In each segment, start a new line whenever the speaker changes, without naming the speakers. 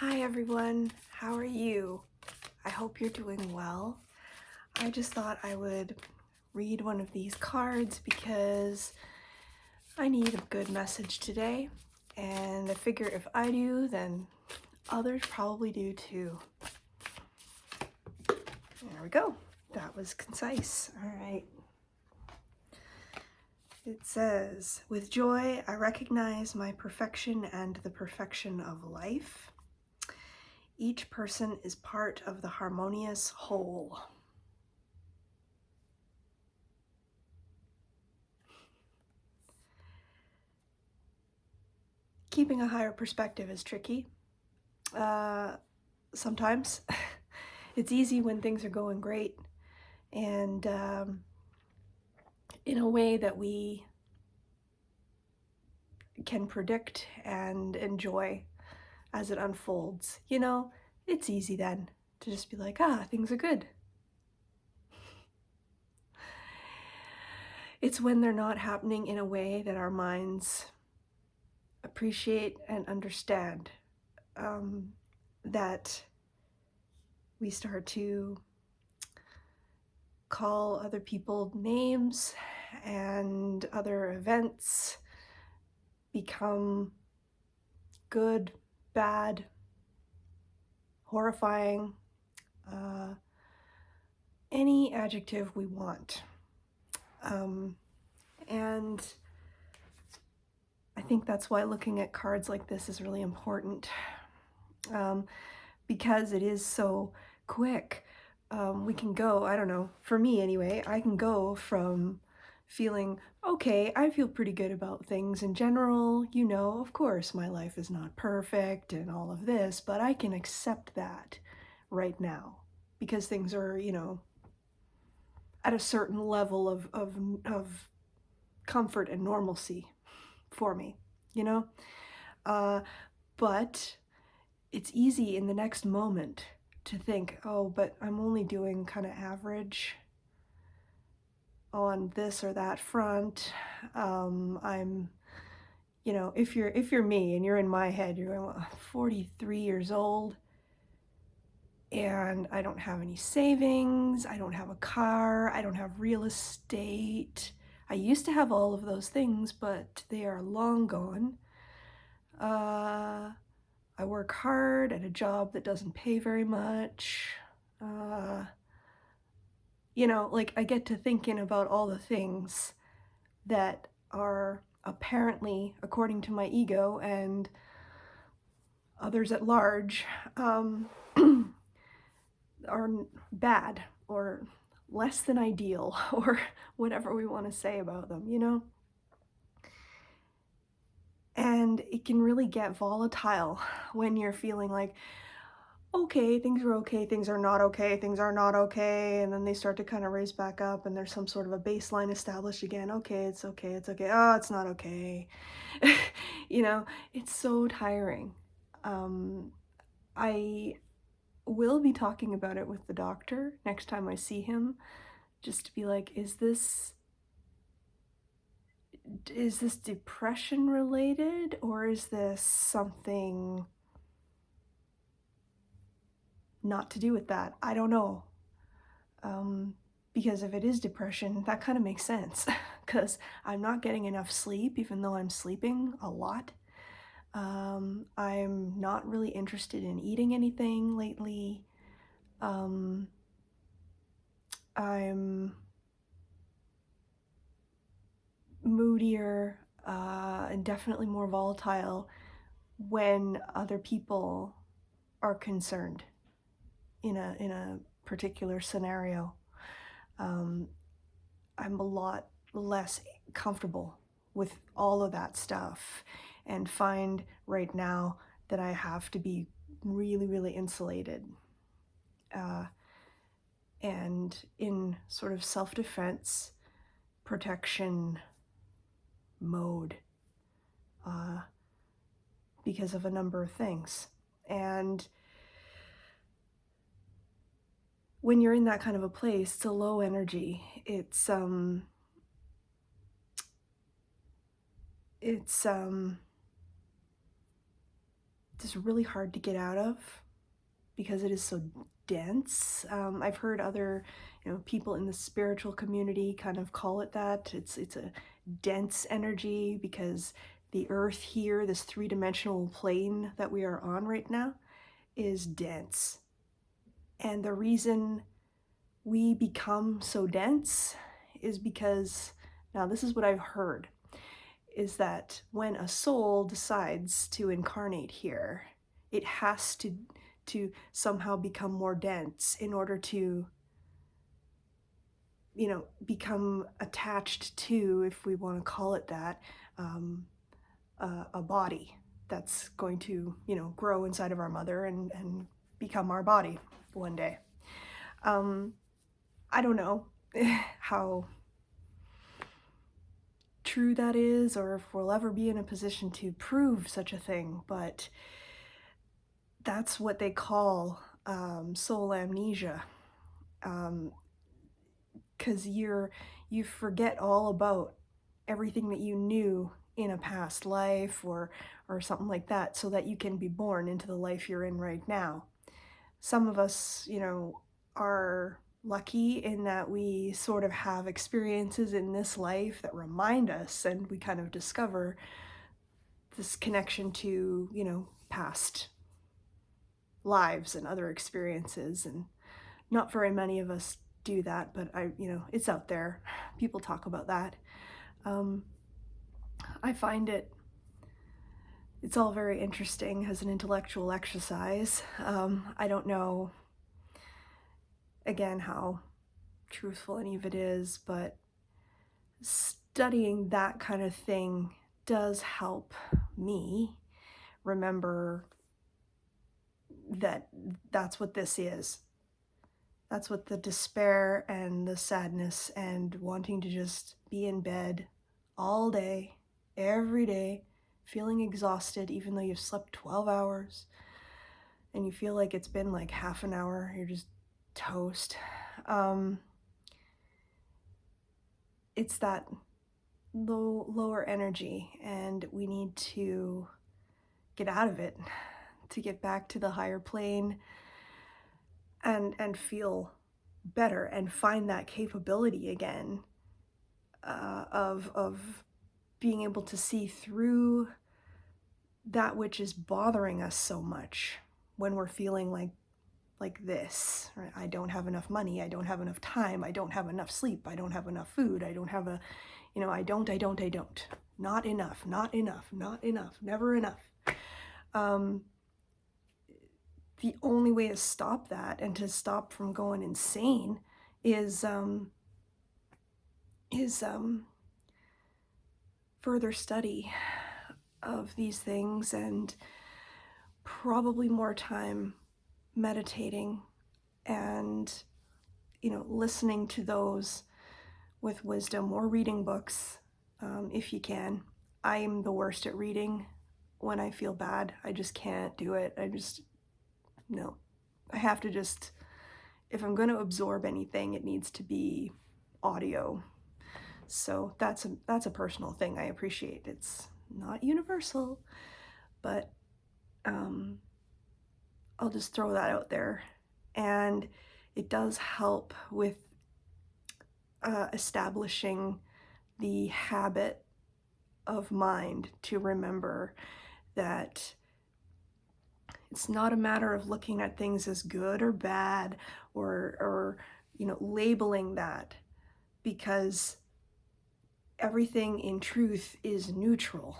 Hi everyone, how are you? I hope you're doing well. I just thought I would read one of these cards because I need a good message today, and I figure if I do, then others probably do too. There we go. That was concise. All right. It says, "With joy, I recognize my perfection and the perfection of life. Each person is part of the harmonious whole." Keeping a higher perspective is tricky. Sometimes. It's easy when things are going great and in a way that we can predict and enjoy as it unfolds. It's easy then to just be like, things are good. It's when they're not happening in a way that our minds appreciate and understand that we start to call other people names and other events become good, bad, horrifying, any adjective we want. And I think that's why looking at cards like this is really important, because it is so quick. We can go, I don't know, for me anyway, I can go from feeling, okay, I feel pretty good about things in general, of course my life is not perfect and all of this, but I can accept that right now because things are, at a certain level of comfort and normalcy for me, you know? But it's easy in the next moment to think, oh, but I'm only doing kind of average on this or that front. I'm, if you're me and you're in my head, you're going, well, I'm 43 years old and I don't have any savings, I don't have a car, I don't have real estate. I used to have all of those things, but they are long gone. I work hard at a job that doesn't pay very much. I get to thinking about all the things that are apparently, according to my ego and others at large, are bad or less than ideal or whatever we want to say about them. And it can really get volatile when you're feeling like, okay, things are okay, things are not okay, things are not okay, and then they start to kind of raise back up and there's some sort of a baseline established again. Okay, it's okay, it's okay. Oh, it's not okay. It's so tiring. I will be talking about it with the doctor next time I see him, just to be like, is this depression related, or is this something not to do with that? I don't know. Because if it is depression, that kind of makes sense because I'm not getting enough sleep, even though I'm sleeping a lot. I'm not really interested in eating anything lately. I'm moodier and definitely more volatile when other people are concerned in a particular scenario. I'm a lot less comfortable with all of that stuff and find right now that I have to be really, really insulated and in sort of self-defense protection mode because of a number of things. And when you're in that kind of a place, it's a low energy. It's just really hard to get out of because it is so dense. I've heard other, people in the spiritual community kind of call it that. It's a dense energy because the earth here, this three-dimensional plane that we are on right now, is dense. And the reason we become so dense is because, now this is what I've heard, is that when a soul decides to incarnate here, it has to somehow become more dense in order to, become attached to, if we want to call it that, a body that's going to, grow inside of our mother and become our body one day. I don't know how true that is, or if we'll ever be in a position to prove such a thing, but that's what they call soul amnesia. Because you forget all about everything that you knew in a past life or something like that, so that you can be born into the life you're in right now. Some of us, are lucky in that we sort of have experiences in this life that remind us, and we kind of discover this connection to, past lives and other experiences. And not very many of us do that, but it's out there. People talk about that. I find it's all very interesting as an intellectual exercise. I don't know, again, how truthful any of it is, but studying that kind of thing does help me remember that that's what this is. That's what the despair and the sadness and wanting to just be in bed all day, every day, feeling exhausted even though you've slept 12 hours and you feel like it's been like half an hour, you're just toast. It's that lower energy, and we need to get out of it to get back to the higher plane and feel better and find that capability again, of being able to see through that which is bothering us so much when we're feeling like this, right? I don't have enough money, I don't have enough time, I don't have enough sleep, I don't have enough food, I don't have I don't, not enough, not enough, not enough, never enough. The only way to stop that and to stop from going insane is further study of these things, and probably more time meditating and listening to those with wisdom, or reading books, if you can. I'm the worst at reading. When I feel bad, I just can't do it. No. I have to just, if I'm going to absorb anything, it needs to be audio. So that's a personal thing I appreciate. It's not universal, but I'll just throw that out there. And it does help with establishing the habit of mind to remember that it's not a matter of looking at things as good or bad, or labeling that, because everything in truth is neutral.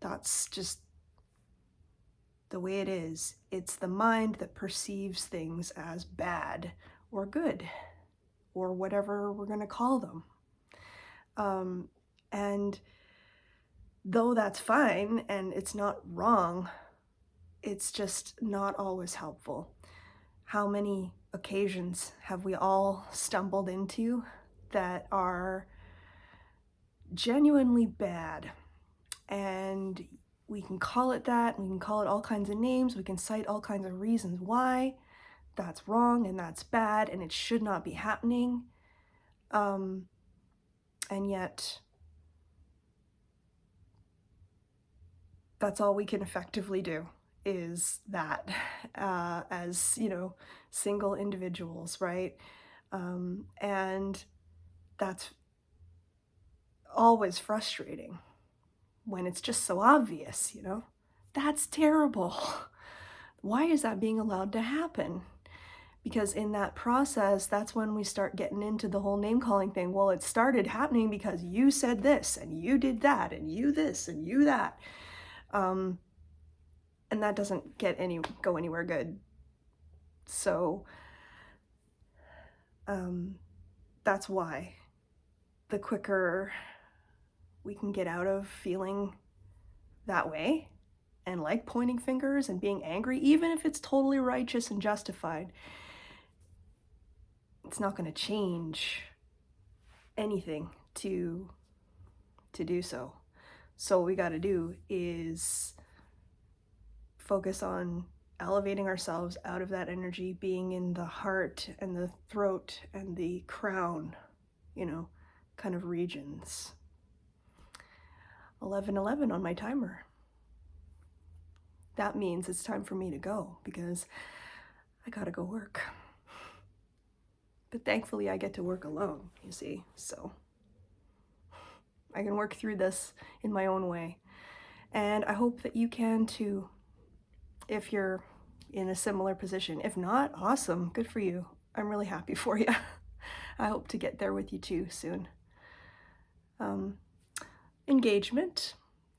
That's just the way it is. It's the mind that perceives things as bad or good, or whatever we're going to call them. And though that's fine and it's not wrong, it's just not always helpful. How many occasions have we all stumbled into that are genuinely bad? And we can call it that, we can call it all kinds of names, we can cite all kinds of reasons why that's wrong and that's bad and it should not be happening. And yet, that's all we can effectively do, is that, as, you know, single individuals, right? And that's always frustrating when it's just so obvious, you know? That's terrible. Why is that being allowed to happen? Because in that process, that's when we start getting into the whole name calling thing. Well, it started happening because you said this and you did that and you this and you that. And that doesn't go anywhere good. So that's why the quicker we can get out of feeling that way and like pointing fingers and being angry, even if it's totally righteous and justified, it's not going to change anything to do so. So what we got to do is focus on elevating ourselves out of that energy, being in the heart and the throat and the crown, you know, kind of regions. 11:11 on my timer. That means it's time for me to go because I gotta go work. But thankfully I get to work alone, you see, so I can work through this in my own way. And I hope that you can too, if you're in a similar position. If not, awesome, good for you. I'm really happy for you. I hope to get there with you too soon. Engagement.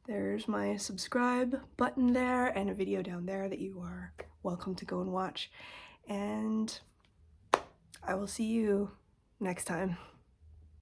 There's my subscribe button there and a video down there that you are welcome to go and watch. And I will see you next time.